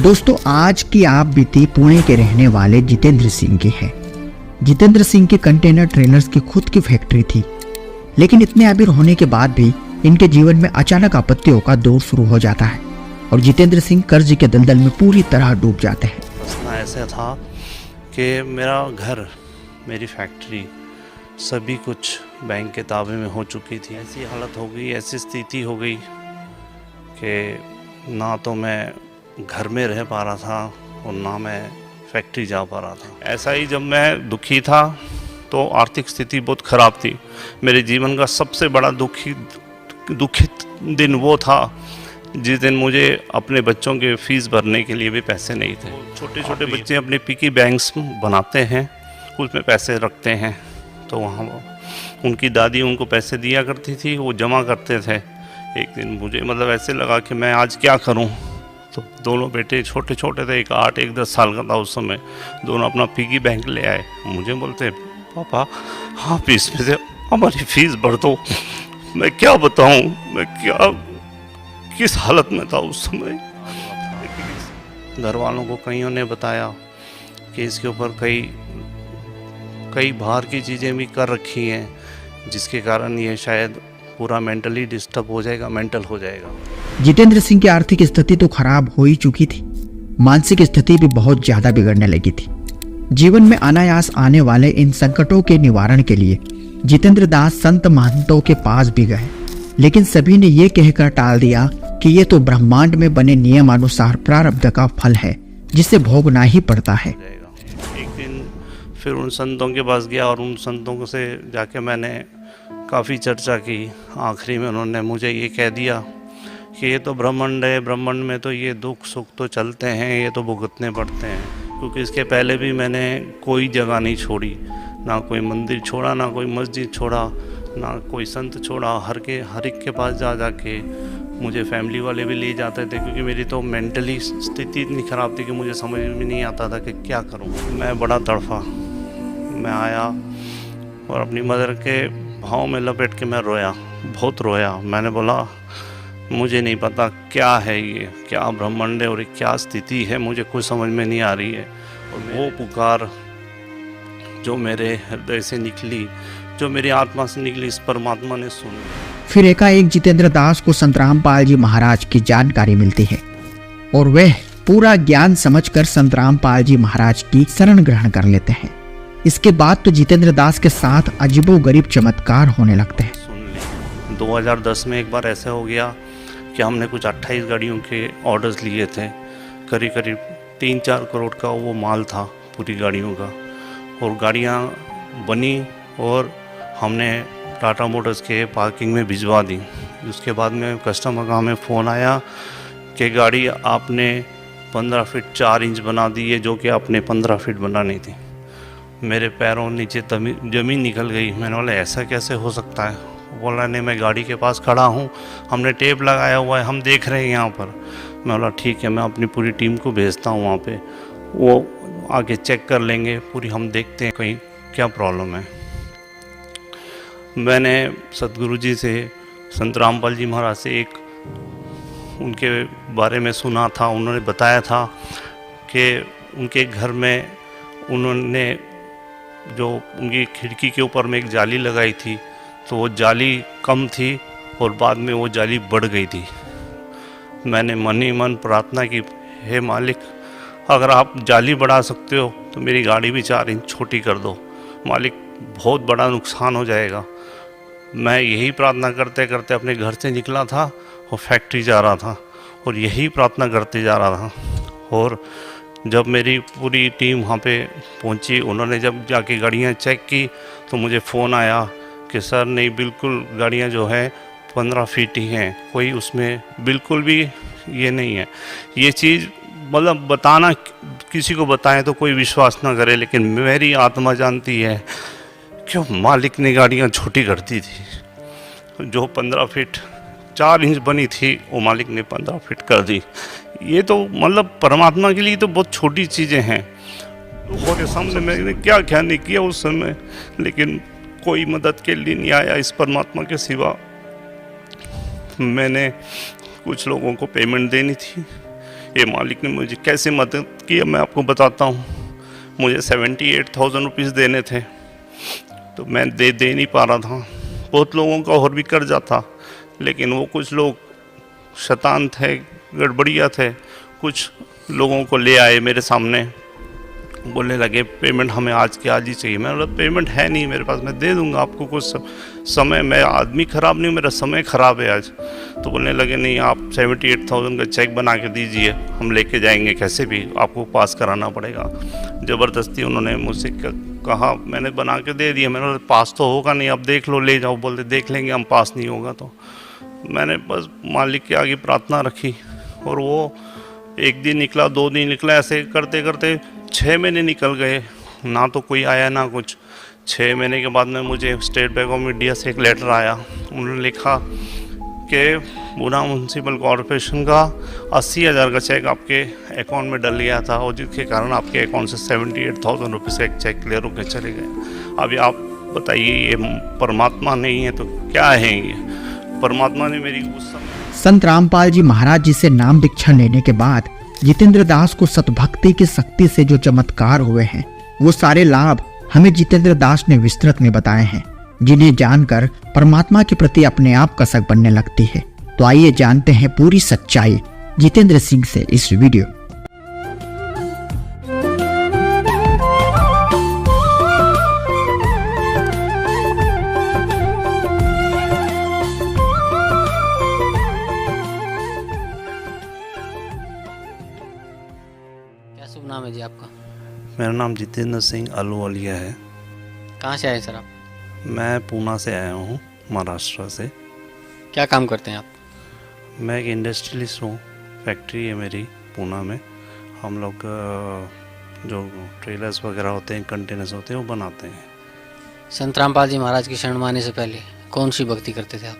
दोस्तों, आज की आप बीती पुणे के रहने वाले जितेंद्र सिंह की है। जितेंद्र सिंह की कंटेनर ट्रेलर्स की खुद की फैक्ट्री थी, लेकिन इतने अमीर होने के बाद भी इनके जीवन में अचानक आपत्तियों का दौर शुरू हो जाता है और जितेंद्र सिंह कर्ज के दलदल में पूरी तरह डूब जाते हैं। मसला ऐसा था कि मेरा घर, मेरी फैक्ट्री, सभी कुछ बैंक के ताबे में हो चुकी थी। ऐसी हालत हो गई, ऐसी स्थिति हो गई कि ना तो मैं घर में रह पा रहा था और ना मैं फैक्ट्री जा पा रहा था। ऐसा ही जब मैं दुखी था तो आर्थिक स्थिति बहुत ख़राब थी। मेरे जीवन का सबसे बड़ा दुखित दिन वो था जिस दिन मुझे अपने बच्चों के फीस भरने के लिए भी पैसे नहीं थे। छोटे छोटे बच्चे अपने पिकी बैंक्स बनाते हैं, उसमें पैसे रखते हैं, तो वहाँ उनकी दादी उनको पैसे दिया करती थी, वो जमा करते थे। एक दिन मुझे ऐसे लगा कि मैं आज क्या करूं, तो दोनों बेटे छोटे छोटे थे, एक 8 एक 10 साल का था उस समय। दोनों अपना पिगी बैंक ले आए, मुझे बोलते पापा आप इसमें से हमारी फीस भर दो। मैं क्या बताऊं, मैं किस हालत में था उस समय। घर वालों को कईयों ने बताया कि इसके ऊपर कई बाहर की चीज़ें भी कर रखी हैं, जिसके कारण ये शायद पूरा मेंटली डिस्टर्ब हो जाएगा, मेंटल हो जाएगा। जितेंद्र सिंह की आर्थिक स्थिति तो खराब हो ही चुकी थी, मानसिक स्थिति भी बहुत ज्यादा बिगड़ने लगी थी। जीवन में अनायास आने वाले इन संकटों के निवारण के लिए जितेंद्र दास संत महंतों के पास भी गए, लेकिन सभी ने ये कहकर टाल दिया कि ये तो ब्रह्मांड में बने नियमानुसार प्रारब्ध का फल है, जिसे भोगना ही पड़ता है। एक दिन फिर उन संतों के पास गया और उन संतों से जाके मैंने काफ़ी चर्चा की। आखिरी में उन्होंने मुझे ये कह दिया कि ये तो ब्रह्मांड है, ब्रह्मांड में तो ये दुख सुख तो चलते हैं, ये तो भुगतने पड़ते हैं। क्योंकि इसके पहले भी मैंने कोई जगह नहीं छोड़ी, ना कोई मंदिर छोड़ा, ना कोई मस्जिद छोड़ा, ना कोई संत छोड़ा। हर एक के पास जाके मुझे फैमिली वाले भी ले जाते थे, क्योंकि मेरी तो मेंटली स्थिति इतनी ख़राब थी कि मुझे समझ में नहीं आता था कि क्या करूं। मैं बड़ा तड़फा, मैं आया और अपनी मदर के भाव में लपेट के मैं रोया, बहुत रोया। मैंने बोला मुझे नहीं पता क्या है ये, क्या ब्रह्मांड है और क्या स्थिति है, मुझे कुछ समझ में नहीं आ रही है। और वो पुकार जो मेरे हृदय से निकली, जो मेरी आत्मा से निकली, इस परमात्मा ने सुनी। फिर एकाएक जितेंद्र दास को संत रामपाल जी महाराज की जानकारी मिलती है और वह पूरा ज्ञान समझकर संत रामपाल जी महाराज की शरण ग्रहण कर लेते हैं। इसके बाद तो जितेंद्र दास के साथ अजीबोगरीब चमत्कार होने लगते हैं। सुन ली 2010 में एक बार ऐसा हो गया कि हमने कुछ 28 गाड़ियों के ऑर्डर्स लिए थे। करीब 3-4 करोड़ का वो माल था पूरी गाड़ियों का, और गाड़ियाँ बनी और हमने टाटा मोटर्स के पार्किंग में भिजवा दी। उसके बाद में कस्टमर का हमें फ़ोन आया कि गाड़ी आपने 15 फीट 4 इंच बना दी है, जो कि आपने 15 फीट बनानी थी। मेरे पैरों नीचे ज़मीन निकल गई। मैंने बोला ऐसा कैसे हो सकता है। बोला नहीं, मैं गाड़ी के पास खड़ा हूँ, हमने टेप लगाया हुआ है, हम देख रहे हैं यहाँ पर। मैं बोला ठीक है, मैं अपनी पूरी टीम को भेजता हूँ वहाँ पे, वो आके चेक कर लेंगे पूरी, हम देखते हैं कहीं क्या प्रॉब्लम है। मैंने सतगुरु जी से, संत रामपाल जी महाराज से एक उनके बारे में सुना था। उन्होंने बताया था कि उनके घर में उन्होंने जो उनकी खिड़की के ऊपर में एक जाली लगाई थी, तो वो जाली कम थी और बाद में वो जाली बढ़ गई थी। मैंने मन ही मन प्रार्थना की, हे मालिक, अगर आप जाली बढ़ा सकते हो तो मेरी गाड़ी भी 4 इंच छोटी कर दो मालिक, बहुत बड़ा नुकसान हो जाएगा। मैं यही प्रार्थना करते करते अपने घर से निकला था और फैक्ट्री जा रहा था, और यही प्रार्थना करते जा रहा था। और जब मेरी पूरी टीम वहाँ पे पहुँची, उन्होंने जब जाके गाड़ियाँ चेक की तो मुझे फ़ोन आया कि सर नहीं, बिल्कुल गाड़ियाँ जो है 15 फीट ही हैं, कोई उसमें बिल्कुल भी ये नहीं है। ये चीज़ बताना, किसी को बताएं तो कोई विश्वास ना करे, लेकिन मेरी आत्मा जानती है क्यों मालिक ने गाड़ियाँ छोटी कर दी थी। जो 15 फीट 4 इंच बनी थी, वो मालिक ने 15 फीट कर दी। ये तो परमात्मा के लिए तो बहुत छोटी चीज़ें हैं। लोगों के सामने मैंने क्या नहीं किया उस समय, लेकिन कोई मदद के लिए नहीं आया इस परमात्मा के सिवा। मैंने कुछ लोगों को पेमेंट देनी थी, ये मालिक ने मुझे कैसे मदद की मैं आपको बताता हूँ। मुझे 78,000 रुपीज़ देने थे, तो मैं दे नहीं पा रहा था। बहुत लोगों का और भी कर्जा था, लेकिन वो कुछ लोग शैतान थे, गड़बड़िया थे। कुछ लोगों को ले आए मेरे सामने, बोलने लगे पेमेंट हमें आज के आज ही चाहिए। मैं बोला पेमेंट है नहीं मेरे पास, मैं दे दूंगा आपको कुछ समय। मैं आदमी ख़राब नहीं हूँ, मेरा समय ख़राब है आज। तो बोलने लगे नहीं, आप 78,000 का चेक बना के दीजिए, हम लेके जाएंगे, कैसे भी आपको पास कराना पड़ेगा। ज़बरदस्ती उन्होंने मुझसे कहा, मैंने बना के दे दिया। मैंने बोला पास तो होगा नहीं, आप देख लो, ले जाओ। बोलते देख लेंगे हम, पास नहीं होगा तो। मैंने बस मालिक के आगे प्रार्थना रखी, और वो एक दिन निकला, 2 दिन निकला, ऐसे करते करते 6 महीने निकल गए, ना तो कोई आया ना कुछ। 6 महीने के बाद में मुझे स्टेट बैंक ऑफ इंडिया से एक लेटर आया। उन्होंने लिखा कि पूना म्यूनसिपल कॉरपोरेशन का 80,000 का चेक आपके अकाउंट में डल गया था, और जिसके कारण आपके अकाउंट से 78,000 रुपये का एक चेक क्लियर होकर चले गए। अभी आप बताइए, ये परमात्मा नहीं है तो क्या है ये? परमात्मा ने मेरी उस समय संत रामपाल जी महाराज जी से नाम दीक्षा लेने के बाद जितेंद्र दास को सतभक्ति की शक्ति से जो चमत्कार हुए हैं, वो सारे लाभ हमें जितेंद्र दास ने विस्तृत में बताए हैं, जिन्हें जानकर परमात्मा के प्रति अपने आप कसक बनने लगती है। तो आइए जानते हैं पूरी सच्चाई जितेंद्र सिंह से इस वीडियो। क्या शुभ नाम है जी आपका? मेरा नाम जितेंद्र सिंह अहलूवालिया है। कहाँ से आए सर आप? मैं पूना से आया हूँ, महाराष्ट्र से। क्या काम करते हैं आप? मैं एक इंडस्ट्रियलिस्ट हूँ, फैक्ट्री है मेरी पूना में। हम लोग जो ट्रेलर्स वगैरह होते हैं, कंटेनर्स होते हैं, वो बनाते हैं। संत रामपाल जी महाराज की शरण में आने से पहले कौन सी भक्ति करते थे आप?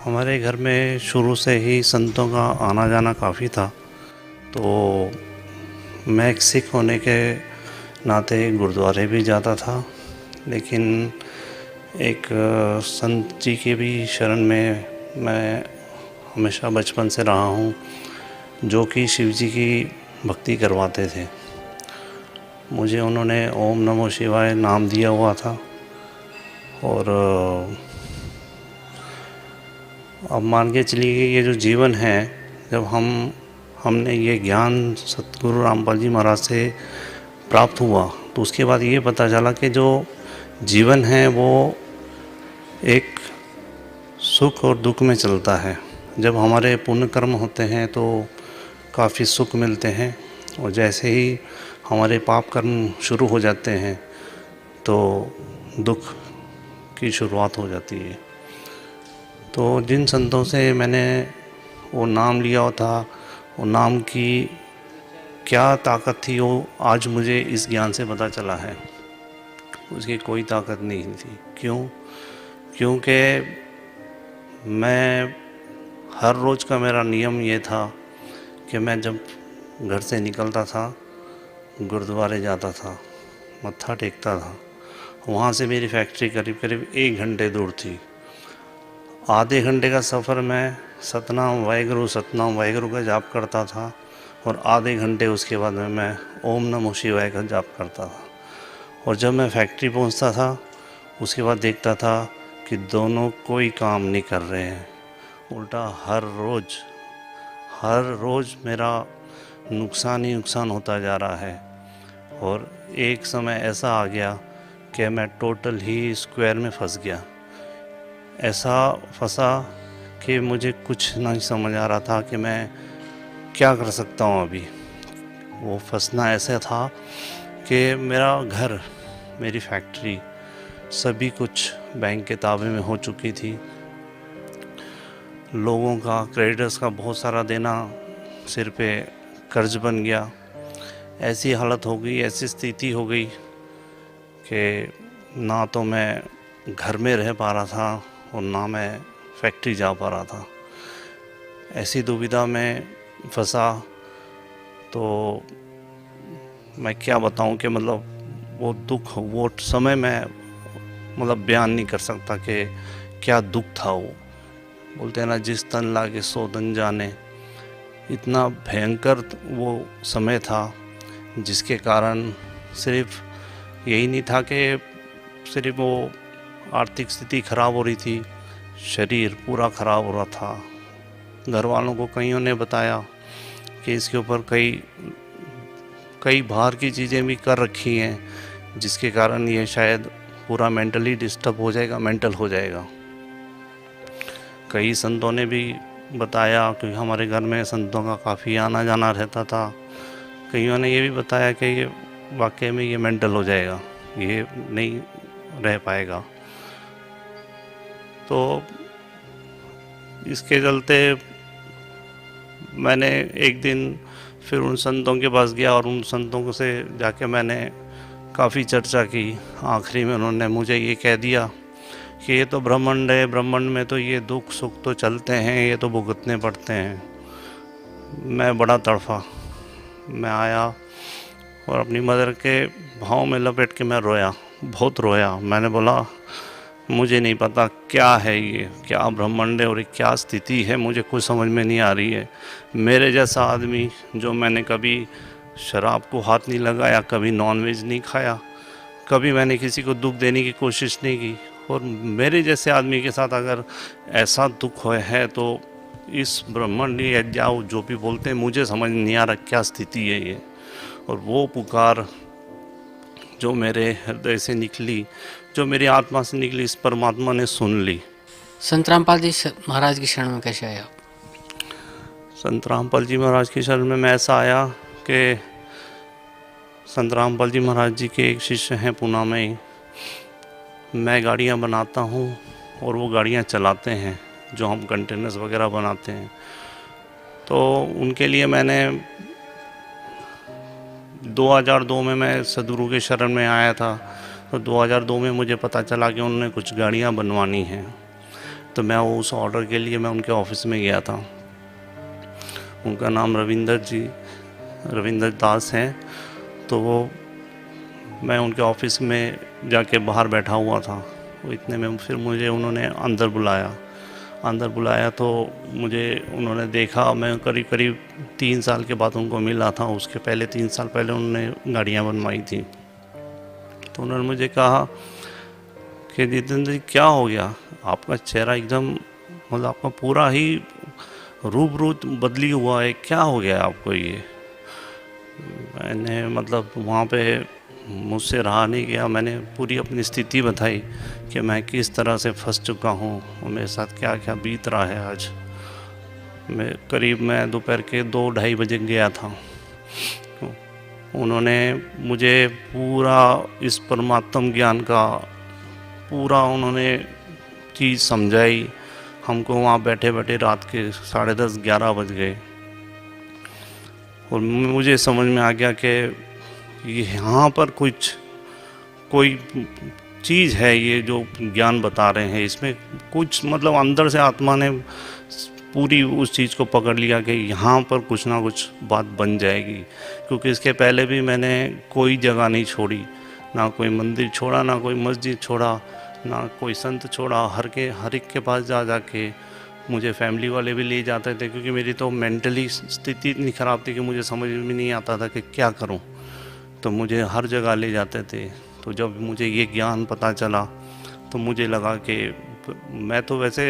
हमारे घर में शुरू से ही संतों का आना जाना काफ़ी था, तो मैं एक सिख होने के नाते गुरुद्वारे भी जाता था, लेकिन एक संत जी के भी शरण में मैं हमेशा बचपन से रहा हूँ, जो कि शिव जी की भक्ति करवाते थे। मुझे उन्होंने ओम नमो शिवाय नाम दिया हुआ था, और अब मान के चलिए ये जो जीवन है, जब हमने ये ज्ञान सतगुरु रामपाल जी महाराज से प्राप्त हुआ, तो उसके बाद ये पता चला कि जो जीवन है वो एक सुख और दुख में चलता है। जब हमारे पुण्य कर्म होते हैं तो काफ़ी सुख मिलते हैं, और जैसे ही हमारे पाप कर्म शुरू हो जाते हैं तो दुख की शुरुआत हो जाती है। तो जिन संतों से मैंने वो नाम लिया था, वो नाम की क्या ताकत थी, वो आज मुझे इस ज्ञान से पता चला है। उसकी कोई ताकत नहीं थी। क्यों? क्योंकि मैं हर रोज़ का मेरा नियम ये था कि मैं जब घर से निकलता था, गुरुद्वारे जाता था, मत्था टेकता था। वहाँ से मेरी फैक्ट्री करीब करीब 1 घंटे दूर थी। आधे घंटे का सफ़र मैं सतनाम वाहिगुरु का जाप करता था, और आधे घंटे उसके बाद में मैं ओम नमो शिवाय का जाप करता था। और जब मैं फैक्ट्री पहुंचता था, उसके बाद देखता था कि दोनों कोई काम नहीं कर रहे हैं। उल्टा हर रोज़ मेरा नुकसान ही नुकसान होता जा रहा है। और एक समय ऐसा आ गया कि मैं टोटल ही स्क्वायर में फंस गया। ऐसा फंसा कि मुझे कुछ नहीं समझ आ रहा था कि मैं क्या कर सकता हूँ अभी। वो फंसना ऐसा था कि मेरा घर, मेरी फैक्ट्री, सभी कुछ बैंक के ताबे में हो चुकी थी। लोगों का, क्रेडिटर्स का बहुत सारा देना सिर पे कर्ज बन गया। ऐसी हालत हो गई, ऐसी स्थिति हो गई कि ना तो मैं घर में रह पा रहा था और ना मैं फैक्ट्री जा पा रहा था। ऐसी दुविधा में फंसा। तो मैं क्या बताऊं कि मतलब वो दुख, वो समय मैं मतलब बयान नहीं कर सकता कि क्या दुख था वो। बोलते हैं ना, जिस तन लागे सो तन जाने। इतना भयंकर वो समय था, जिसके कारण सिर्फ यही नहीं था कि सिर्फ वो आर्थिक स्थिति खराब हो रही थी, शरीर पूरा खराब हो रहा था। घर वालों को कईयों ने बताया कि इसके ऊपर कई बाहर की चीज़ें भी कर रखी हैं, जिसके कारण ये शायद पूरा मेंटली डिस्टर्ब हो जाएगा, मेंटल हो जाएगा। कई संतों ने भी बताया, क्योंकि हमारे घर में संतों का काफ़ी आना जाना रहता था। कईयों ने ये भी बताया कि ये वाकई में ये मेंटल हो जाएगा, ये नहीं रह पाएगा। तो इसके चलते मैंने एक दिन फिर उन संतों के पास गया और उन संतों से जाके मैंने काफ़ी चर्चा की। आखिरी में उन्होंने मुझे ये कह दिया कि ये तो ब्रह्मांड है, ब्रह्मांड में तो ये दुख सुख तो चलते हैं, ये तो भुगतने पड़ते हैं। मैं बड़ा तड़फा, मैं आया और अपनी मदर के भाव में लपेट के मैं रोया, बहुत रोया। मैंने बोला मुझे नहीं पता क्या है ये, क्या ब्रह्मांड है और क्या स्थिति है, मुझे कुछ समझ में नहीं आ रही है। मेरे जैसा आदमी, जो मैंने कभी शराब को हाथ नहीं लगाया, कभी नॉनवेज नहीं खाया, कभी मैंने किसी को दुख देने की कोशिश नहीं की, और मेरे जैसे आदमी के साथ अगर ऐसा दुख है तो इस ब्रह्मांड या जाओ जो भी बोलते हैं, मुझे समझ नहीं आ रहा क्या स्थिति है ये। और वो पुकार जो मेरे हृदय से निकली, जो मेरी आत्मा से निकली, इस परमात्मा ने सुन ली। संत रामपाल जी महाराज की शरण में कैसे आए आप? संत रामपाल जी महाराज की शरण में मैं ऐसा आया कि संत रामपाल जी महाराज जी के एक शिष्य हैं पूना में ही। मैं गाड़ियाँ बनाता हूँ और वो गाड़ियाँ चलाते हैं, जो हम कंटेनर्स वगैरह बनाते हैं। तो उनके लिए मैंने 2002 में मैं सदगुरु के शरण में आया था। तो 2002 में मुझे पता चला कि उन्होंने कुछ गाड़ियाँ बनवानी हैं। तो मैं उस ऑर्डर के लिए मैं उनके ऑफिस में गया था। उनका नाम रविंदर दास है। तो मैं उनके ऑफिस में जाके बाहर बैठा हुआ था। वो इतने में फिर मुझे उन्होंने अंदर बुलाया तो मुझे उन्होंने देखा। मैं करीब 3 साल के बाद उनको मिला था। उसके पहले 3 साल पहले उन्होंने गाड़ियाँ बनवाई थी। तो उन्होंने मुझे कहा कि जितेंद्र जी क्या हो गया, आपका चेहरा एकदम मतलब आपका पूरा ही रूप बदली हुआ है, क्या हो गया आपको ये। मैंने मतलब वहाँ पे मुझसे रहा नहीं गया। मैंने पूरी अपनी स्थिति बताई कि मैं किस तरह से फंस चुका हूँ और मेरे साथ क्या क्या बीत रहा है आज। मैं दोपहर के 2-2:30 बजे गया था। उन्होंने मुझे पूरा इस परमात्म ज्ञान का पूरा उन्होंने चीज़ समझाई। हमको वहाँ बैठे बैठे रात के 10:30-11 बज गए और मुझे समझ में आ गया कि यहाँ पर कोई चीज़ है, ये जो ज्ञान बता रहे हैं इसमें कुछ मतलब अंदर से आत्मा ने पूरी उस चीज़ को पकड़ लिया कि यहाँ पर कुछ ना कुछ बात बन जाएगी। क्योंकि इसके पहले भी मैंने कोई जगह नहीं छोड़ी, ना कोई मंदिर छोड़ा, ना कोई मस्जिद छोड़ा, ना कोई संत छोड़ा। हर एक के पास जाके मुझे फैमिली वाले भी ले जाते थे, क्योंकि मेरी तो मेंटली स्थिति इतनी ख़राब थी कि मुझे समझ में नहीं आता था कि क्या करूं। तो मुझे हर जगह ले जाते थे। तो जब मुझे ये ज्ञान पता चला तो मुझे लगा कि मैं तो वैसे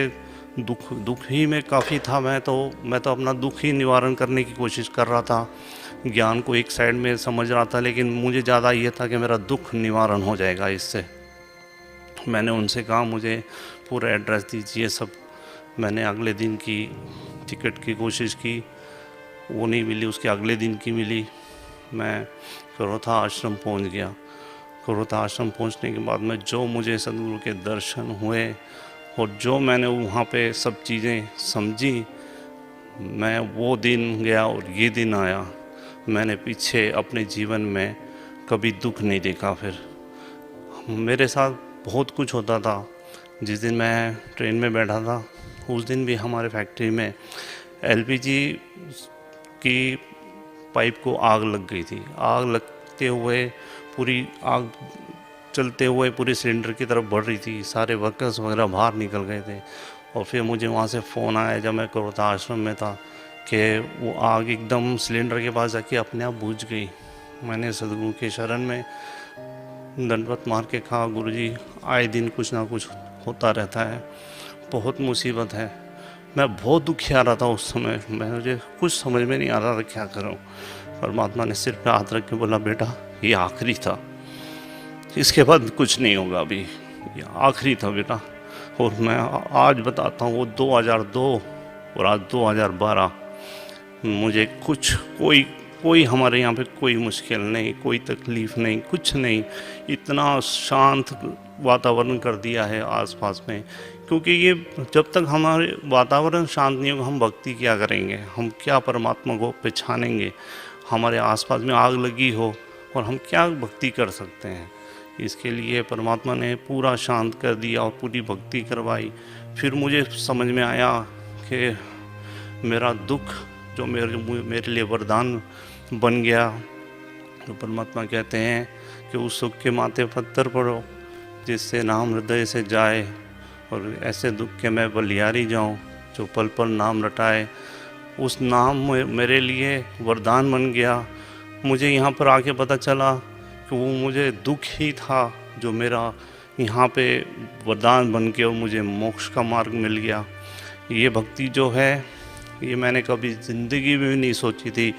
दुख ही में काफ़ी था। मैं तो अपना दुख ही निवारण करने की कोशिश कर रहा था, ज्ञान को एक साइड में समझ रहा था, लेकिन मुझे ज़्यादा ये था कि मेरा दुख निवारण हो जाएगा इससे। मैंने उनसे कहा मुझे पूरा एड्रेस दीजिए सब। मैंने अगले दिन की टिकट की कोशिश की, वो नहीं मिली, उसके अगले दिन की मिली। मैं करोथा आश्रम पहुंच गया। करोथा आश्रम पहुंचने के बाद में जो मुझे सदगुरु के दर्शन हुए और जो मैंने वहाँ पे सब चीज़ें समझी, मैं वो दिन गया और ये दिन आया। मैंने पीछे अपने जीवन में कभी दुख नहीं देखा। फिर मेरे साथ बहुत कुछ होता था। जिस दिन मैं ट्रेन में बैठा था उस दिन भी हमारे फैक्ट्री में एलपीजी की पाइप को आग लग गई थी। आग लगते हुए पूरी आग चलते हुए पूरी सिलेंडर की तरफ बढ़ रही थी। सारे वर्कर्स वगैरह बाहर निकल गए थे और फिर मुझे वहाँ से फ़ोन आया जब मैं करोता आश्रम में था कि वो आग एकदम सिलेंडर के पास जाके अपने आप बुझ गई। मैंने सदगुरु के शरण में दंडवत मार के कहा, गुरुजी आए दिन कुछ ना कुछ होता रहता है, बहुत मुसीबत है। मैं बहुत दुखी आ रहा था उस समय, मुझे कुछ समझ में नहीं आ रहा था क्या करूं। परमात्मा ने सिर पे हाथ रख के बोला, बेटा ये आखिरी था, इसके बाद कुछ नहीं होगा, अभी ये आखिरी था बेटा। और मैं आज बताता हूँ, वो 2002 और आज 2012, मुझे कुछ कोई हमारे यहाँ पे कोई मुश्किल नहीं, कोई तकलीफ़ नहीं, कुछ नहीं। इतना शांत वातावरण कर दिया है आसपास में, क्योंकि ये जब तक हमारे वातावरण शांत नहीं होगा, हम भक्ति क्या करेंगे, हम क्या परमात्मा को पहचानेंगे। हमारे आसपास में आग लगी हो और हम क्या भक्ति कर सकते हैं। इसके लिए परमात्मा ने पूरा शांत कर दिया और पूरी भक्ति करवाई। फिर मुझे समझ में आया कि मेरा दुख जो मेरे लिए वरदान बन गया, तो परमात्मा कहते हैं कि उस सुख के माथे पत्थर पड़ो जिससे नाम हृदय से जाए, और ऐसे दुख के मैं बलिहारी जाऊं जो पल पल नाम रटाए। उस नाम मेरे लिए वरदान बन गया। मुझे यहाँ पर आके पता चला कि वो मुझे दुख ही था जो मेरा यहाँ पे वरदान बन के और मुझे मोक्ष का मार्ग मिल गया। ये भक्ति जो है, ये मैंने कभी ज़िंदगी में भी नहीं सोची थी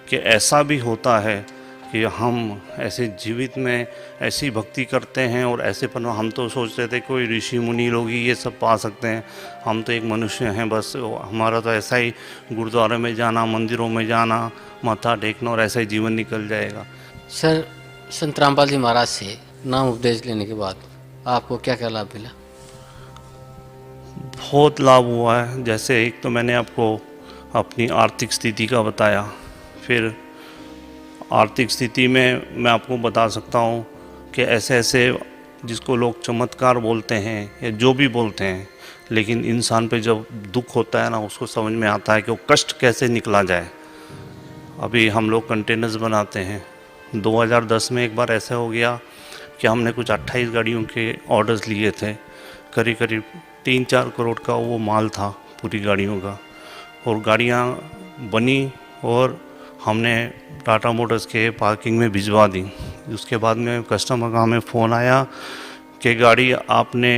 कि ऐसा भी होता है कि हम ऐसे जीवित में ऐसी भक्ति करते हैं। और ऐसे पर हम तो सोचते थे कोई ऋषि मुनि लोग ही ये सब पा सकते हैं, हम तो एक मनुष्य हैं बस। हमारा तो ऐसा ही गुरुद्वारे में जाना, मंदिरों में जाना, माथा टेकना और ऐसा ही जीवन निकल जाएगा। सर, संत रामपाल जी महाराज से नाम उपदेश लेने के बाद आपको क्या क्या लाभ मिला? बहुत लाभ हुआ है। जैसे एक तो मैंने आपको अपनी आर्थिक स्थिति का बताया, फिर आर्थिक स्थिति में मैं आपको बता सकता हूँ कि ऐसे ऐसे जिसको लोग चमत्कार बोलते हैं या जो भी बोलते हैं, लेकिन इंसान पे जब दुख होता है ना, उसको समझ में आता है कि वो कष्ट कैसे निकला जाए। अभी हम लोग कंटेनर्स बनाते हैं। 2010 में एक बार ऐसा हो गया कि हमने कुछ 28 गाड़ियों के ऑर्डर्स लिए थे, करीब करीब 3-4 करोड़ का वो माल था पूरी गाड़ियों का। और गाड़ियाँ बनी और हमने टाटा मोटर्स के पार्किंग में भिजवा दी। उसके बाद में कस्टमर का हमें फ़ोन आया कि गाड़ी आपने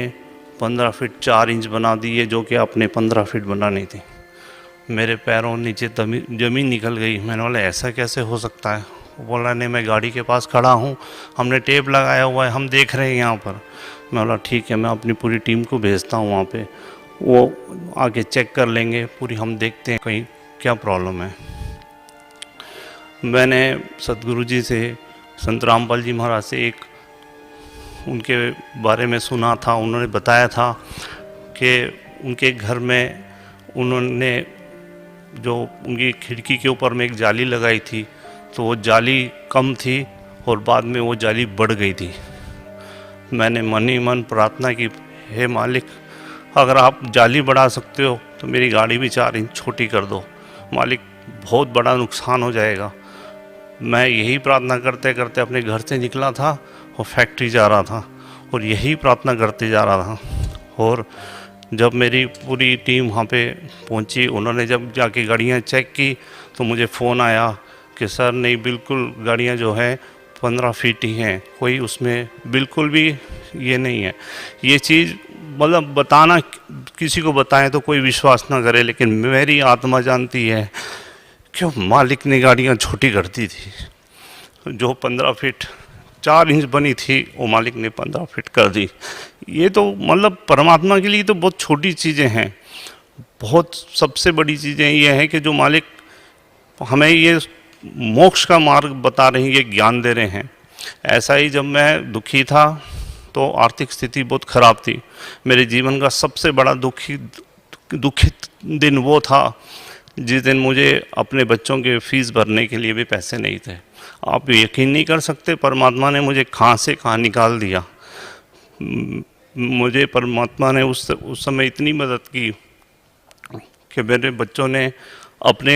15 फीट 4 इंच बना दी है, जो कि आपने 15 फीट बनानी थी। मेरे पैरों नीचे ज़मीन निकल गई। मैंने बोला ऐसा कैसे हो सकता है? वो बोला नहीं, मैं गाड़ी के पास खड़ा हूँ, हमने टेप लगाया हुआ है, हम देख रहे हैं यहाँ पर। मैं बोला ठीक है, मैं अपनी पूरी टीम को भेजता हूँ वहाँ पे, वो आके चेक कर लेंगे पूरी, हम देखते हैं कहीं क्या प्रॉब्लम है। मैंने सतगुरु जी से, संत रामपाल जी महाराज से एक उनके बारे में सुना था। उन्होंने बताया था कि उनके घर में उन्होंने जो उनकी खिड़की के ऊपर में एक जाली लगाई थी, तो वो जाली कम थी और बाद में वो जाली बढ़ गई थी। मैंने मन ही मन प्रार्थना की, हे मालिक, अगर आप जाली बढ़ा सकते हो तो मेरी गाड़ी भी 4 इंच छोटी कर दो मालिक, बहुत बड़ा नुकसान हो जाएगा। मैं यही प्रार्थना करते करते अपने घर से निकला था और फैक्ट्री जा रहा था, और यही प्रार्थना करते जा रहा था। और जब मेरी पूरी टीम वहाँ पे पहुँची, उन्होंने जब जाके गाड़ियाँ चेक की तो मुझे फ़ोन आया कि सर नहीं, बिल्कुल गाड़ियाँ जो है 15 फीट ही हैं, कोई उसमें बिल्कुल भी ये नहीं है। ये चीज़ मतलब बताना, किसी को बताएं तो कोई विश्वास ना करे, लेकिन मेरी आत्मा जानती है कि मालिक ने गाड़ियाँ छोटी कर दी थी। जो 15 फीट 4 इंच बनी थी, वो मालिक ने 15 फीट कर दी। ये तो मतलब परमात्मा के लिए तो बहुत छोटी चीज़ें हैं। बहुत सबसे बड़ी चीज़ें ये हैं कि जो मालिक हमें ये मोक्ष का मार्ग बता रहे हैं, ये ज्ञान दे रहे हैं। ऐसा ही जब मैं दुखी था तो आर्थिक स्थिति बहुत ख़राब थी। मेरे जीवन का सबसे बड़ा दुखित दिन वो था जिस दिन मुझे अपने बच्चों के फीस भरने के लिए भी पैसे नहीं थे। आप यकीन नहीं कर सकते, परमात्मा ने मुझे कहाँ से कहाँ निकाल दिया। मुझे परमात्मा ने उस समय इतनी मदद की कि मेरे बच्चों ने अपने,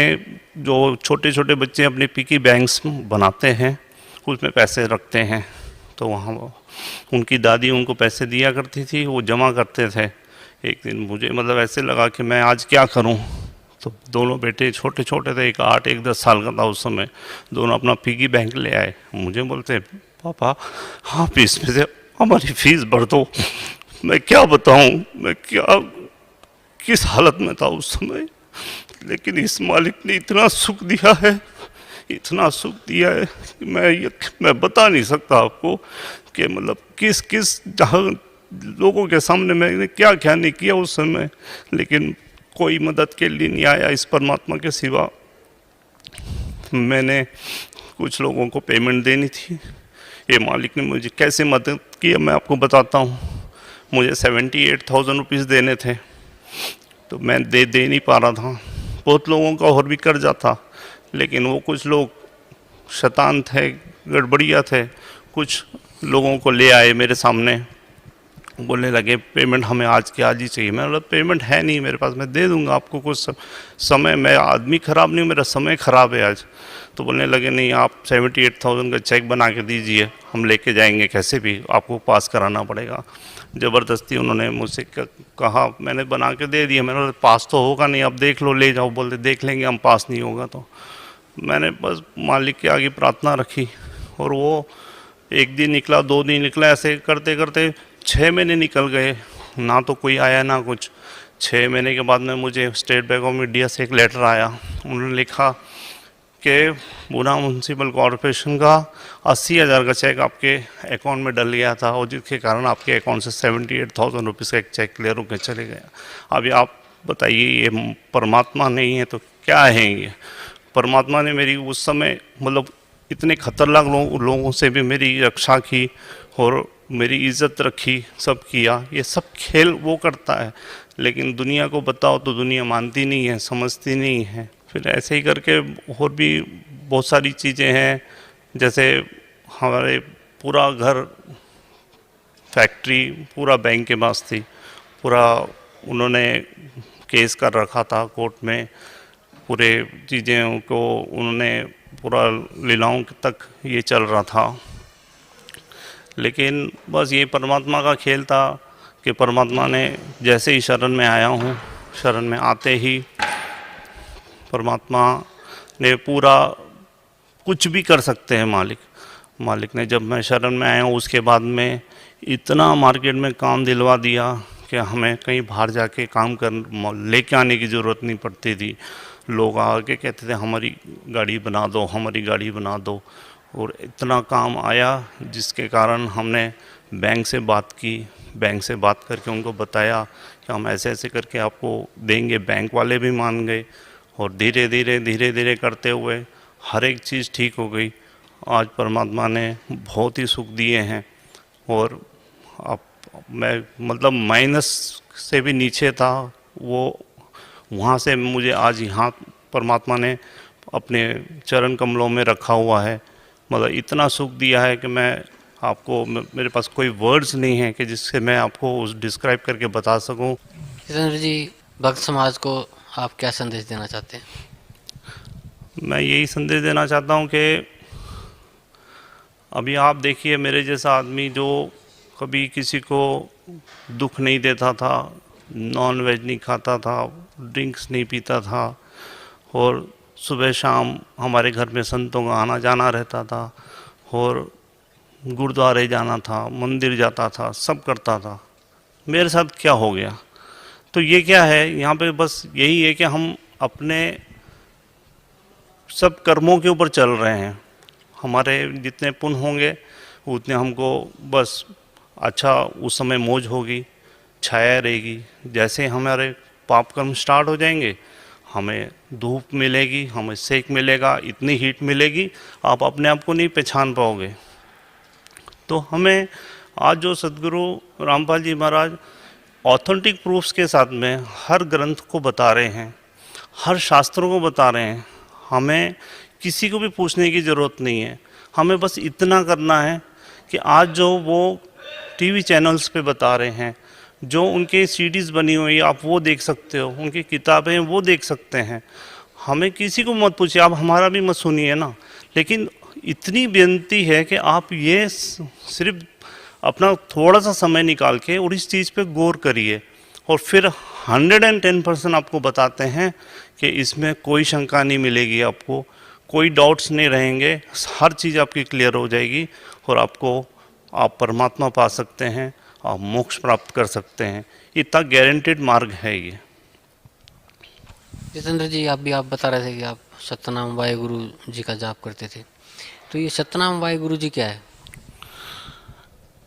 जो छोटे छोटे बच्चे अपने पिकी बैंक्स बनाते हैं, उसमें पैसे रखते हैं, तो वहाँ उनकी दादी उनको पैसे दिया करती थी, वो जमा करते थे। एक दिन मुझे मतलब ऐसे लगा कि मैं आज क्या करूं, तो दोनों बेटे छोटे छोटे थे, एक 8 एक 10 साल का था उस समय। दोनों अपना पिगी बैंक ले आए, मुझे बोलते पापा आप इसमें से हमारी फीस भर दो। मैं क्या बताऊं, मैं क्या किस हालत में था उस समय, लेकिन इस मालिक ने इतना सुख दिया है, इतना सुख दिया है कि मैं बता नहीं सकता आपको कि मतलब किस किस जहाँ लोगों के सामने मैंने क्या क्या नहीं किया उस समय, लेकिन कोई मदद के लिए नहीं आया इस परमात्मा के सिवा। मैंने कुछ लोगों को पेमेंट देनी थी, ये मालिक ने मुझे कैसे मदद की मैं आपको बताता हूँ। मुझे 78,000 रुपीज़ देने थे, तो मैं दे नहीं पा रहा था। बहुत लोगों का और भी कर्जा था, लेकिन वो कुछ लोग शैतान थे, गड़बड़िया थे, कुछ लोगों को ले आए मेरे सामने, बोलने लगे पेमेंट हमें आज के आज ही चाहिए। मैं बोला पेमेंट है नहीं मेरे पास, मैं दे दूंगा आपको कुछ समय, मैं आदमी ख़राब नहीं हूँ, मेरा समय ख़राब है आज। तो बोलने लगे नहीं आप 78,000 का चेक बना के दीजिए, हम लेके जाएंगे, कैसे भी आपको पास कराना पड़ेगा। ज़बरदस्ती उन्होंने मुझसे कहा, मैंने बना के दे दिया। मैंने बोला पास तो होगा नहीं, अब देख लो, ले जाओ। बोलते देख लेंगे हम, पास नहीं होगा तो। मैंने बस मालिक के आगे प्रार्थना रखी, और वो एक दिन निकला, 2 दिन निकला, ऐसे करते करते 6 महीने निकल गए, ना तो कोई आया ना कुछ। 6 महीने के बाद में मुझे स्टेट बैंक ऑफ इंडिया से एक लेटर आया, उन्होंने लिखा कि पूना म्यूनसिपल कॉरपोरेशन का 80,000 का चेक आपके अकाउंट में डल गया था, और जिसके कारण आपके अकाउंट से 78,000 रुपीज़ का एक चेक क्लियर होकर चले गया। अभी आप बताइए, ये परमात्मा नहीं है तो क्या है ये? परमात्मा ने मेरी उस समय मतलब इतने खतरनाक लोगों से भी मेरी रक्षा की और मेरी इज़्ज़त रखी, सब किया। ये सब खेल वो करता है, लेकिन दुनिया को बताओ तो दुनिया मानती नहीं है, समझती नहीं है। फिर ऐसे ही करके और भी बहुत सारी चीज़ें हैं, जैसे हमारे पूरा घर, फैक्ट्री पूरा बैंक के पास थी, पूरा उन्होंने केस कर रखा था कोर्ट में, पूरे चीज़ें को उन्होंने पूरा लीलाओं तक ये चल रहा था। लेकिन बस ये परमात्मा का खेल था कि परमात्मा ने जैसे ही शरण में आया हूँ, शरण में आते ही परमात्मा ने पूरा कुछ भी कर सकते हैं मालिक ने। जब मैं शरण में आया हूँ उसके बाद में इतना मार्केट में काम दिलवा दिया कि हमें कहीं बाहर जाके काम कर लेके आने की ज़रूरत नहीं पड़ती थी। लोग आके कहते थे हमारी गाड़ी बना दो, हमारी गाड़ी बना दो, और इतना काम आया जिसके कारण हमने बैंक से बात की। बैंक से बात करके उनको बताया कि हम ऐसे ऐसे करके आपको देंगे। बैंक वाले भी मान गए, और धीरे धीरे करते हुए हर एक चीज़ ठीक हो गई। आज परमात्मा ने बहुत ही सुख दिए हैं, और अब मैं मतलब माइनस से भी नीचे था, वो वहाँ से मुझे आज यहाँ परमात्मा ने अपने चरण कमलों में रखा हुआ है। मतलब इतना सुख दिया है कि मैं आपको, मेरे पास कोई वर्ड्स नहीं है कि जिससे मैं आपको उस डिस्क्राइब करके बता सकूं। जितेंद्र जी, भक्त समाज को आप क्या संदेश देना चाहते हैं? मैं यही संदेश देना चाहता हूं कि अभी आप देखिए, मेरे जैसा आदमी जो कभी किसी को दुख नहीं देता था, नॉन वेज नहीं खाता था, ड्रिंक्स नहीं पीता था, और सुबह शाम हमारे घर में संतों का आना जाना रहता था, और गुरुद्वारे जाना था, मंदिर जाता था, सब करता था। मेरे साथ क्या हो गया? तो ये क्या है, यहाँ पे बस यही है कि हम अपने सब कर्मों के ऊपर चल रहे हैं। हमारे जितने पुण्य होंगे उतने हमको बस अच्छा उस समय मौज होगी, छाया रहेगी। जैसे हमारे पाप कर्म स्टार्ट हो जाएंगे, हमें धूप मिलेगी, हमें सेक मिलेगा, इतनी हीट मिलेगी आप अपने आप को नहीं पहचान पाओगे। तो हमें आज जो सदगुरु रामपाल जी महाराज ऑथेंटिक प्रूफ्स के साथ में हर ग्रंथ को बता रहे हैं, हर शास्त्रों को बता रहे हैं, हमें किसी को भी पूछने की ज़रूरत नहीं है। हमें बस इतना करना है कि आज जो वो टीवी चैनल्स पे बता रहे हैं, जो उनके सीडीज़ बनी हुई आप वो देख सकते हो, उनकी किताबें वो देख सकते हैं। हमें किसी को मत पूछिए, आप हमारा भी मत सुनिए ना, लेकिन इतनी बेनती है कि आप ये सिर्फ अपना थोड़ा सा समय निकाल के और इस चीज़ पे गौर करिए, और फिर 110% आपको बताते हैं कि इसमें कोई शंका नहीं मिलेगी, आपको कोई डाउट्स नहीं रहेंगे, हर चीज़ आपकी क्लियर हो जाएगी और आप परमात्मा पा सकते हैं, आप मोक्ष प्राप्त कर सकते हैं। इतना गारंटेड मार्ग है ये। जितेंद्र जी, आप बता रहे थे कि आप सतनाम वाहेगुरु जी का जाप करते थे, तो ये सतनाम वाहेगुरु जी क्या है?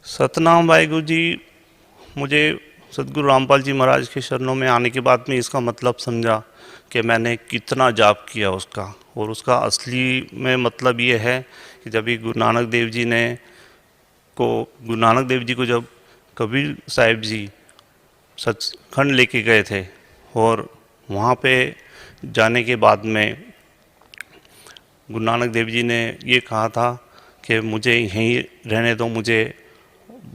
सतनाम वाहेगुरु जी, मुझे सदगुरु रामपाल जी महाराज के शरणों में आने के बाद में इसका मतलब समझा कि मैंने कितना जाप किया उसका, और उसका असली में मतलब ये है कि जब गुरु नानक देव जी को जब कबीर साहिब जी सचखंड लेके गए थे, और वहाँ पे जाने के बाद में गुरु नानक देव जी ने ये कहा था कि मुझे यहीं रहने दो, मुझे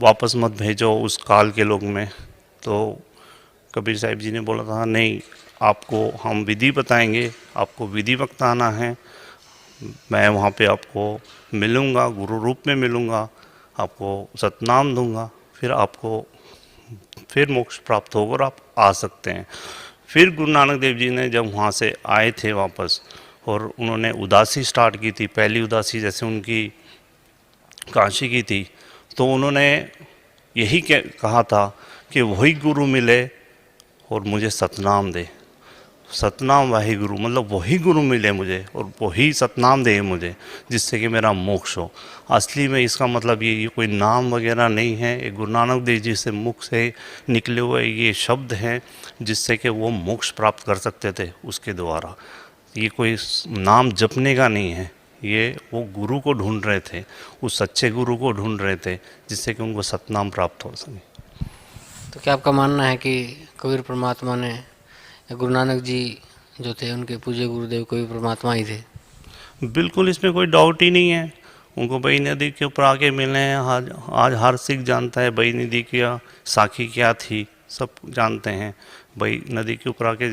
वापस मत भेजो उस काल के लोग में। तो कबीर साहिब जी ने बोला था, नहीं, आपको हम विधि बताएंगे, आपको विधिवत आना है, मैं वहाँ पे आपको मिलूँगा, गुरु रूप में मिलूँगा, आपको सतनाम दूंगा, फिर मोक्ष प्राप्त होगा और आप आ सकते हैं। फिर गुरु नानक देव जी ने जब वहाँ से आए थे वापस, और उन्होंने उदासी स्टार्ट की थी, पहली उदासी जैसे उनकी काशी की थी, तो उन्होंने यही कहा था कि वही गुरु मिले और मुझे सतनाम दे। सतनाम वाहेगुरु मतलब वही गुरु मिले मुझे और वही सतनाम दे मुझे, जिससे कि मेरा मोक्ष हो। असली में इसका मतलब ये कोई नाम वगैरह नहीं है, ये गुरु नानक देव जी से मुख से निकले हुए ये शब्द हैं जिससे कि वो मोक्ष प्राप्त कर सकते थे उसके द्वारा। ये कोई नाम जपने का नहीं है, ये वो गुरु को ढूंढ रहे थे, उस सच्चे गुरु को ढूंढ रहे थे जिससे कि उनको सतनाम प्राप्त हो सके। तो क्या आपका मानना है कि कबीर परमात्मा ने, गुरु नानक जी जो थे उनके पूज्य गुरुदेव कबीर परमात्मा ही थे? बिल्कुल, इसमें कोई डाउट ही नहीं है। उनको बई नदी के ऊपर आके मिले हैं। आज हर सिख जानता है बई नदी की साखी क्या थी, सब जानते हैं। बई नदी के ऊपर आके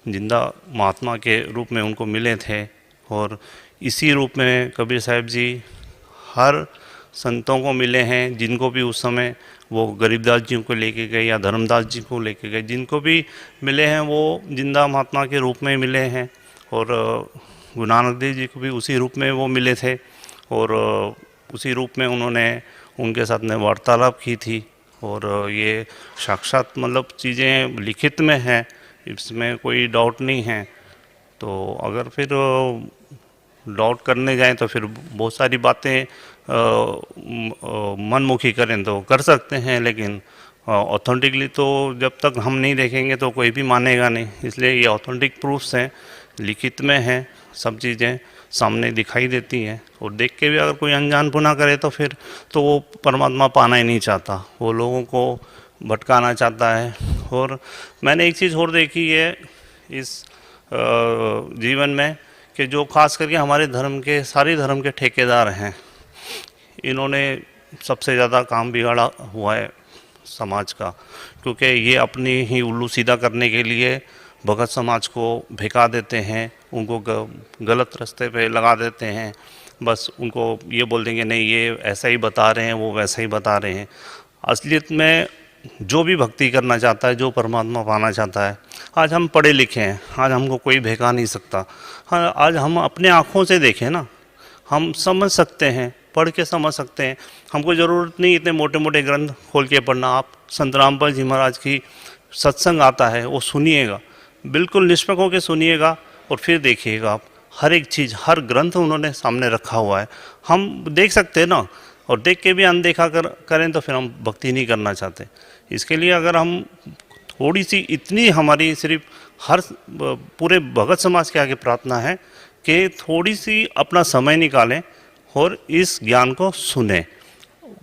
जिंदा महात्मा के रूप में उनको मिले थे, और इसी रूप में कबीर साहिब जी हर संतों को मिले हैं, जिनको भी उस समय वो गरीबदास जी को लेके गए या धर्मदास जी को लेके गए, जिनको भी मिले हैं वो जिंदा महात्मा के रूप में मिले हैं। और गुरु नानक देव जी को भी उसी रूप में वो मिले थे, और उसी रूप में उन्होंने उनके साथ में वार्तालाप की थी। और ये साक्षात मतलब चीज़ें लिखित में हैं, इसमें कोई डाउट नहीं है। तो अगर फिर डाउट करने जाएं तो फिर बहुत सारी बातें मनमुखी करें तो कर सकते हैं, लेकिन ऑथेंटिकली तो जब तक हम नहीं देखेंगे तो कोई भी मानेगा नहीं। इसलिए ये ऑथेंटिक प्रूफ्स हैं, लिखित में हैं, सब चीज़ें सामने दिखाई देती हैं। और देख के भी अगर कोई अनजान पुना करे तो फिर तो वो परमात्मा पाना ही नहीं चाहता, वो लोगों को भटकाना चाहता है। और मैंने एक चीज़ और देखी है इस जीवन में कि जो खास करके हमारे धर्म के, सारे धर्म के ठेकेदार हैं, इन्होंने सबसे ज़्यादा काम बिगाड़ा हुआ है समाज का, क्योंकि ये अपनी ही उल्लू सीधा करने के लिए भगत समाज को भड़का देते हैं, उनको गलत रास्ते पे लगा देते हैं। बस उनको ये बोल देंगे नहीं ये ऐसा ही बता रहे हैं, वो वैसा ही बता रहे हैं। असलियत में जो भी भक्ति करना चाहता है, जो परमात्मा पाना चाहता है, आज हम पढ़े लिखे हैं, आज हमको कोई भड़का नहीं सकता। हाँ, आज हम अपने आँखों से देखें ना, हम समझ सकते हैं, पढ़ के समझ सकते हैं। हमको ज़रूरत नहीं इतने मोटे मोटे ग्रंथ खोल के पढ़ना। आप संत रामपाल जी महाराज की सत्संग आता है, वो सुनिएगा, बिल्कुल निष्पक्ष होकर सुनिएगा, और फिर देखिएगा आप हर एक चीज़, हर ग्रंथ उन्होंने सामने रखा हुआ है। हम देख सकते हैं ना, और देख के भी अनदेखा करें तो फिर हम भक्ति नहीं करना चाहते। इसके लिए अगर हम थोड़ी सी, इतनी हमारी सिर्फ हर पूरे भगत समाज के आगे प्रार्थना है कि थोड़ी सी अपना समय निकालें और इस ज्ञान को सुने,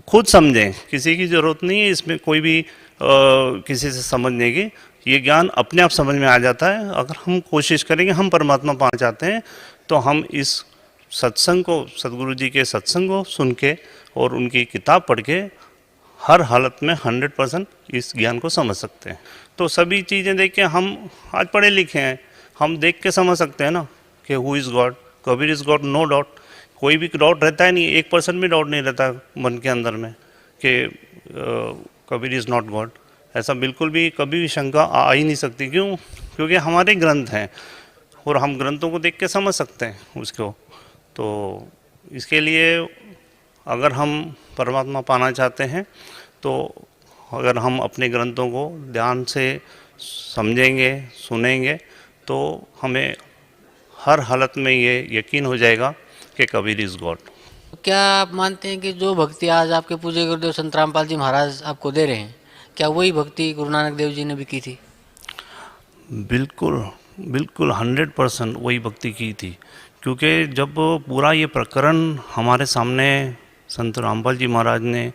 खुद समझें। किसी की ज़रूरत नहीं है इसमें कोई भी किसी से समझने की, ये ज्ञान अपने आप समझ में आ जाता है। अगर हम कोशिश करेंगे, हम परमात्मा पाना चाहते हैं, तो हम इस सत्संग को, सदगुरु जी के सत्संग को सुन के और उनकी किताब पढ़ के हर हालत में 100% इस ज्ञान को समझ सकते हैं। तो सभी चीज़ें देख के, हम आज पढ़े लिखे हैं, हम देख के समझ सकते हैं ना कि who is God, Kabir is God, no doubt. कोई भी डाउट रहता है नहीं, 1% भी डाउट नहीं रहता मन के अंदर में कि कबीर इज़ नॉट गॉड। ऐसा बिल्कुल भी कभी भी शंका आ ही नहीं सकती। क्यों? क्योंकि हमारे ग्रंथ हैं और हम ग्रंथों को देख के समझ सकते हैं उसको। तो इसके लिए अगर हम परमात्मा पाना चाहते हैं तो अगर हम अपने ग्रंथों को ध्यान से समझेंगे, सुनेंगे, तो हमें हर हालत में ये यकीन हो जाएगा कि कबीर इज़ गॉड। तो क्या आप मानते हैं कि जो भक्ति आज आपके पूज्य गुरुदेव संत रामपाल जी महाराज आपको दे रहे हैं, क्या वही भक्ति गुरु नानक देव जी ने भी की थी? बिल्कुल, बिल्कुल 100% वही भक्ति की थी। क्योंकि जब पूरा ये प्रकरण हमारे सामने संत रामपाल जी महाराज ने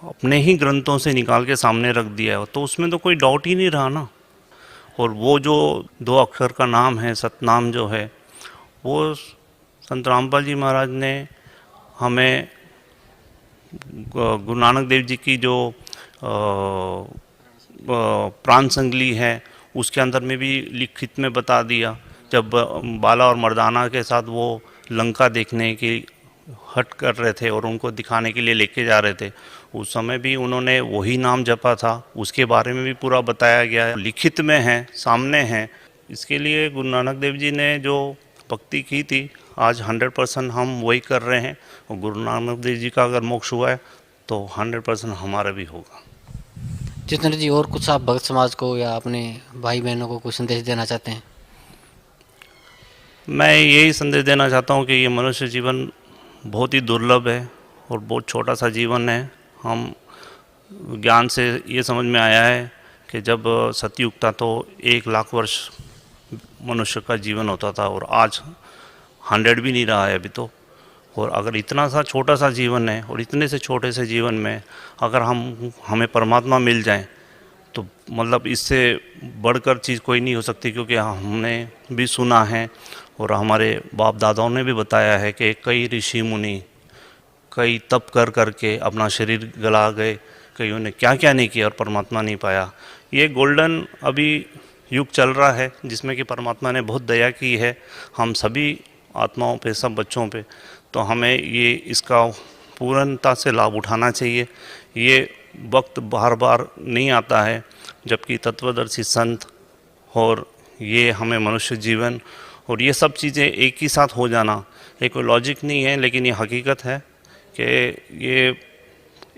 अपने ही ग्रंथों से निकाल के सामने रख दिया है, तो उसमें तो कोई डाउट ही नहीं रहा ना। और वो जो 2 अक्षर का नाम है, सतनाम जो है, वो संत रामपाल जी महाराज ने हमें गुरु नानक देव जी की जो प्राण संगली है उसके अंदर में भी लिखित में बता दिया। जब बाला और मर्दाना के साथ वो लंका देखने की हट कर रहे थे और उनको दिखाने के लिए लेके जा रहे थे, उस समय भी उन्होंने वही नाम जपा था। उसके बारे में भी पूरा बताया गया है, लिखित में है, सामने है। इसके लिए गुरु नानक देव जी ने जो भक्ति की थी, आज 100% हम वही कर रहे हैं। और गुरु नानक देव जी का अगर मोक्ष हुआ है तो 100% हमारा भी होगा। जितेंद्र जी, और कुछ आप भक्त समाज को या अपने भाई बहनों को कुछ संदेश देना चाहते हैं? मैं यही संदेश देना चाहता हूँ कि ये मनुष्य जीवन बहुत ही दुर्लभ है और बहुत छोटा सा जीवन है। हम ज्ञान से ये समझ में आया है कि जब सतयुग था तो 1 लाख वर्ष मनुष्य का जीवन होता था और आज 100 भी नहीं रहा है अभी तो। और अगर इतना सा छोटा सा जीवन है और इतने से छोटे से जीवन में अगर हमें परमात्मा मिल जाए तो मतलब इससे बढ़कर चीज़ कोई नहीं हो सकती। क्योंकि हमने भी सुना है और हमारे बाप दादाओं ने भी बताया है कि कई ऋषि मुनि कई तप कर करके अपना शरीर गला गए, कईयों ने क्या क्या नहीं किया और परमात्मा नहीं पाया। ये गोल्डन अभी युग चल रहा है जिसमें कि परमात्मा ने बहुत दया की है हम सभी आत्माओं पे, सब बच्चों पे। तो हमें ये इसका पूर्णता से लाभ उठाना चाहिए। ये वक्त बार बार नहीं आता है, जबकि तत्वदर्शी संत और ये हमें मनुष्य जीवन और ये सब चीज़ें एक ही साथ हो जाना, ये कोई लॉजिक नहीं है, लेकिन ये हकीकत है कि ये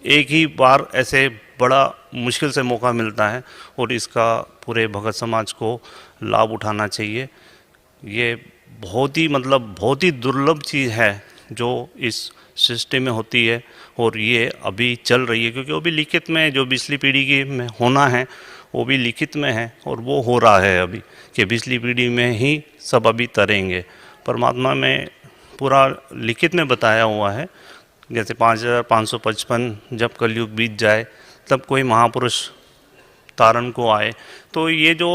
एक ही बार ऐसे बड़ा मुश्किल से मौका मिलता है और इसका पूरे भगत समाज को लाभ उठाना चाहिए। ये बहुत ही बहुत ही दुर्लभ चीज़ है जो इस सृष्टि में होती है और ये अभी चल रही है। क्योंकि वो भी लिखित में जो पिछली पीढ़ी की में होना है वो भी लिखित में है और वो हो रहा है अभी कि पिछली पीढ़ी में ही सब अभी तरेंगे। परमात्मा में पूरा लिखित में बताया हुआ है, जैसे 5555 जब कलयुग बीत जाए तब कोई महापुरुष तारण को आए। तो ये जो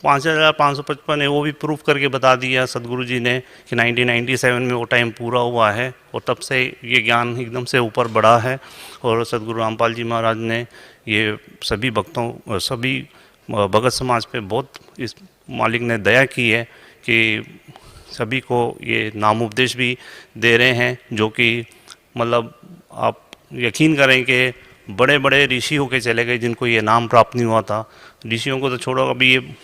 5555 है वो भी प्रूफ करके बता दिया सदगुरु जी ने कि 1997 में वो टाइम पूरा हुआ है और तब से ये ज्ञान एकदम से ऊपर बढ़ा है। और सदगुरु रामपाल जी महाराज ने ये सभी भक्तों, सभी भगत समाज पे बहुत इस मालिक ने दया की है कि सभी को ये नाम उपदेश भी दे रहे हैं, जो कि आप यकीन करें कि बड़े बड़े ऋषि होके चले गए जिनको ये नाम प्राप्त नहीं हुआ था। ऋषियों को तो छोड़ो, अभी ये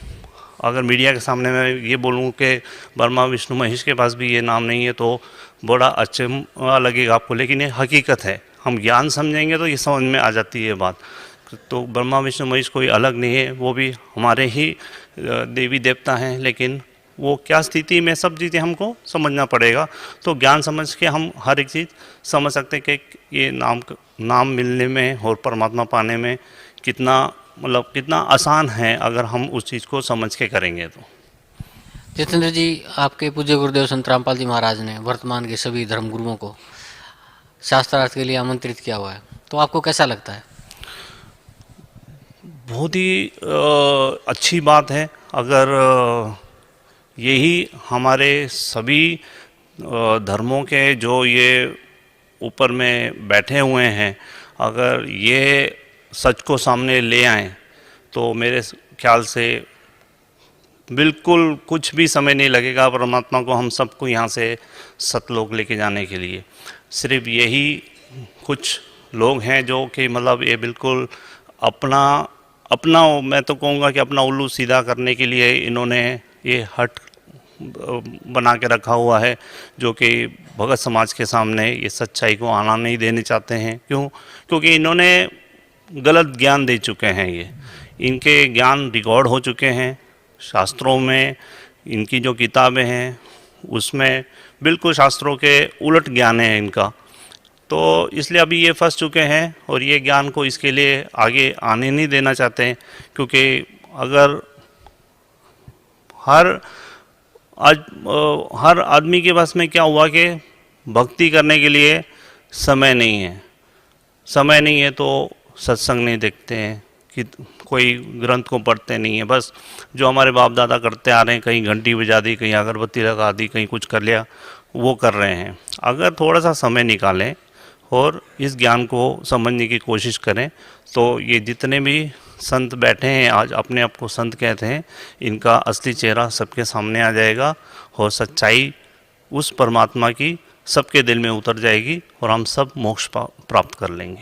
अगर मीडिया के सामने मैं ये बोलूँ कि ब्रह्मा विष्णु महेश के पास भी ये नाम नहीं है तो बड़ा अच्छा लगेगा आपको, लेकिन ये हकीकत है। हम ज्ञान समझेंगे तो ये समझ में आ जाती है बात। तो ब्रह्मा विष्णु महेश कोई अलग नहीं है, वो भी हमारे ही देवी देवता हैं, लेकिन वो क्या स्थिति में सब चीज़ें हमको समझना पड़ेगा। तो ज्ञान समझ के हम हर एक चीज़ समझ सकते हैं कि ये नाम मिलने में और परमात्मा पाने में कितना कितना आसान है अगर हम उस चीज़ को समझ के करेंगे तो। जितेंद्र जी, आपके पूज्य गुरुदेव संत रामपाल जी महाराज ने वर्तमान के सभी धर्मगुरुओं को शास्त्रार्थ के लिए आमंत्रित किया हुआ है, तो आपको कैसा लगता है? बहुत ही अच्छी बात है। अगर यही हमारे सभी धर्मों के जो ये ऊपर में बैठे हुए हैं, अगर ये सच को सामने ले आएं तो मेरे ख्याल से बिल्कुल कुछ भी समय नहीं लगेगा परमात्मा को हम सबको यहाँ से सतलोक लेके जाने के लिए। सिर्फ यही कुछ लोग हैं जो कि ये बिल्कुल अपना मैं तो कहूँगा कि अपना उल्लू सीधा करने के लिए इन्होंने ये हट बना के रखा हुआ है, जो कि भगत समाज के सामने ये सच्चाई को आना नहीं देने चाहते हैं। क्योंकि इन्होंने गलत ज्ञान दे चुके हैं। ये इनके ज्ञान रिकॉर्ड हो चुके हैं शास्त्रों में। इनकी जो किताबें हैं उसमें बिल्कुल शास्त्रों के उलट ज्ञान है इनका। तो इसलिए अभी ये फंस चुके हैं और ये ज्ञान को इसके लिए आगे आने नहीं देना चाहते हैं। क्योंकि अगर हर आदमी के पास में क्या हुआ कि भक्ति करने के लिए समय नहीं है तो सत्संग नहीं देखते हैं, कि कोई ग्रंथ को पढ़ते नहीं है। बस जो हमारे बाप दादा करते आ रहे हैं, कहीं घंटी बजा दी, कहीं अगरबत्ती लगा दी, कहीं कुछ कर लिया, वो कर रहे हैं। अगर थोड़ा सा समय निकालें और इस ज्ञान को समझने की कोशिश करें तो ये जितने भी संत बैठे हैं आज अपने आप को संत कहते हैं, इनका असली चेहरा सबके सामने आ जाएगा और सच्चाई उस परमात्मा की सबके दिल में उतर जाएगी और हम सब मोक्ष प्राप्त कर लेंगे।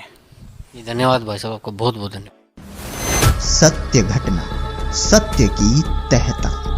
जी धन्यवाद भाई साहब, आपको बहुत बहुत धन्यवाद। सत्य घटना, सत्य की तहता।